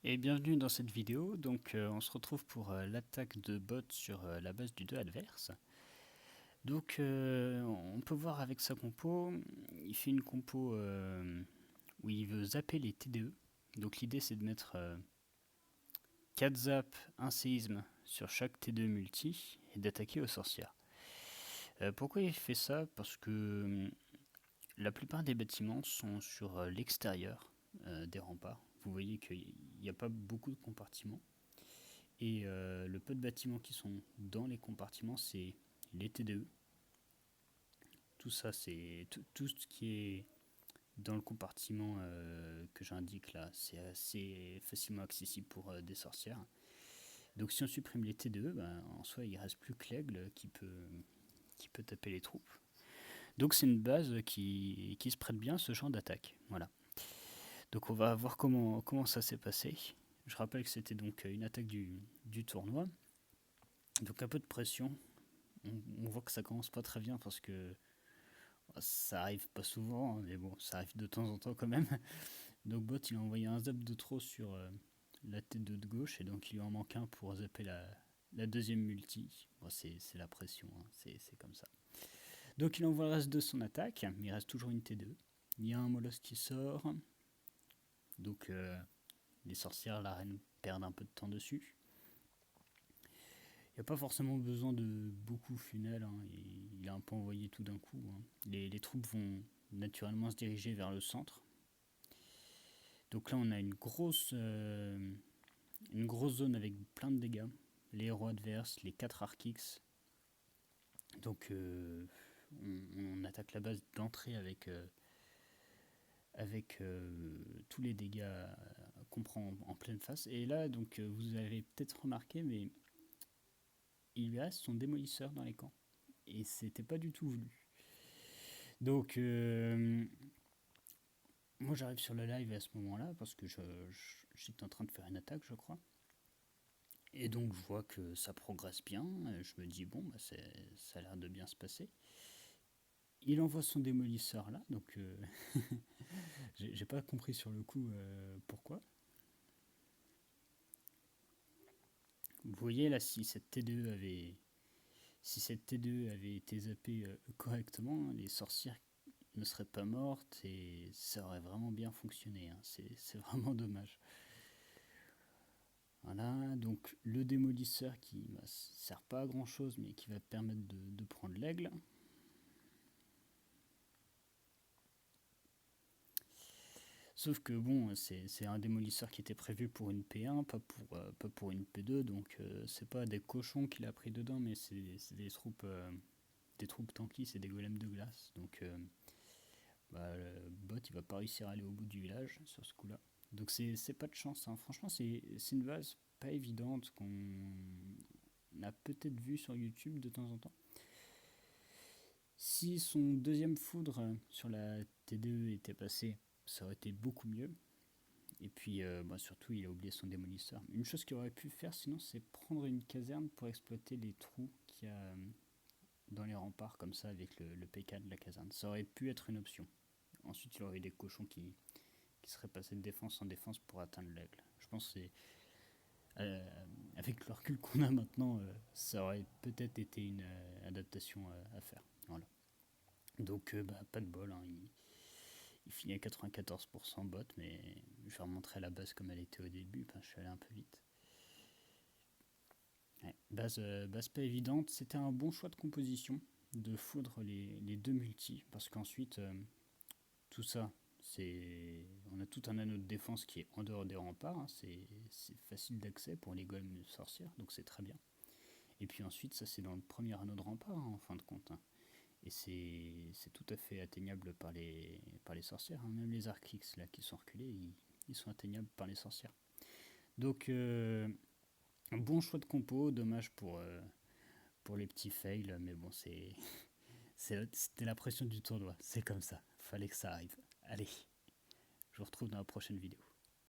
Et bienvenue dans cette vidéo. Donc on se retrouve pour l'attaque de bot sur la base du 2 adverse. Donc on peut voir avec sa compo, il fait une compo où il veut zapper les TDE. Donc l'idée c'est de mettre 4 zaps, un séisme sur chaque TDE multi et d'attaquer aux sorcières. Pourquoi il fait ça? Parce que la plupart des bâtiments sont sur l'extérieur des remparts. Vous voyez qu'il n'y a pas beaucoup de compartiments. Et le peu de bâtiments qui sont dans les compartiments, c'est les TDE. Tout ça, c'est tout ce qui est dans le compartiment que j'indique là, c'est assez facilement accessible pour des sorcières. Donc si on supprime les TDE, ben, en soi, il ne reste plus que l'aigle qui peut taper les troupes. Donc c'est une base qui se prête bien à ce genre d'attaque. Voilà. Donc on va voir comment ça s'est passé. Je rappelle que c'était donc une attaque du tournoi. Donc un peu de pression. On voit que ça commence pas très bien parce que ça arrive pas souvent, hein, mais bon, ça arrive de temps en temps quand même. Donc bot il a envoyé un zap de trop sur la tête de gauche et donc il lui en manque un pour zapper la deuxième multi. Bon, c'est la pression, hein, c'est comme ça. Donc il envoie le reste de son attaque, mais il reste toujours une T2. Il y a un molosse qui sort, donc les sorcières, la reine perdent un peu de temps dessus. Il n'y a pas forcément besoin de beaucoup funnel, hein, il a un peu envoyé tout d'un coup. Hein. Les troupes vont naturellement se diriger vers le centre. Donc là on a une grosse zone avec plein de dégâts. Les héros adverses, les 4 Arkix. Donc on attaque la base d'entrée avec tous les dégâts qu'on prend en pleine face. Et là donc vous avez peut-être remarqué, mais il lui reste son démolisseur dans les camps. Et c'était pas du tout voulu. Donc moi j'arrive sur le live à ce moment-là parce que j'étais en train de faire une attaque, je crois. Et donc je vois que ça progresse bien. Je me dis bon, bah, ça a l'air de bien se passer. Il envoie son démolisseur là, donc j'ai pas compris sur le coup pourquoi. Vous voyez là, si cette T2 avait été zappée correctement, les sorcières ne seraient pas mortes et ça aurait vraiment bien fonctionné. Hein. C'est vraiment dommage. Voilà, donc le démolisseur qui ne sert pas à grand chose mais qui va permettre de prendre l'aigle. Sauf que bon, c'est un démolisseur qui était prévu pour une P1, pas pour une P2, donc c'est pas des cochons qu'il a pris dedans, mais c'est des troupes tanky, c'est des golems de glace. Donc bah, le bot il va pas réussir à aller au bout du village sur ce coup-là. Donc c'est pas de chance, hein. Franchement c'est une base pas évidente qu'on a peut-être vu sur YouTube de temps en temps. Si son deuxième foudre sur la T2 était passé, ça aurait été beaucoup mieux. Et puis bah, surtout il a oublié son démolisseur. Une chose qu'il aurait pu faire sinon c'est prendre une caserne pour exploiter les trous qu'il y a dans les remparts comme ça avec le PK de la caserne. Ça aurait pu être une option. Ensuite il aurait eu des cochons qui seraient passés de défense en défense pour atteindre l'aigle. Je pense que c'est avec le recul qu'on a maintenant, ça aurait peut-être été une adaptation à faire. Voilà. Donc bah, pas de bol, hein. Il finit à 94% bot, mais je vais remontrer la base comme elle était au début, je suis allé un peu vite. Ouais, base pas évidente, c'était un bon choix de composition de foudre les deux multis, parce qu'ensuite, tout ça, on a tout un anneau de défense qui est en dehors des remparts, hein, c'est facile d'accès pour les golems sorcières, donc c'est très bien. Et puis ensuite, ça c'est dans le premier anneau de rempart, hein, en fin de compte. Hein. Et c'est tout à fait atteignable par les sorcières. Hein. Même les Arkix là qui sont reculés, ils sont atteignables par les sorcières. Donc un bon choix de compo, dommage pour les petits fails, mais bon c'était la pression du tournoi, c'est comme ça, fallait que ça arrive. Allez, je vous retrouve dans la prochaine vidéo.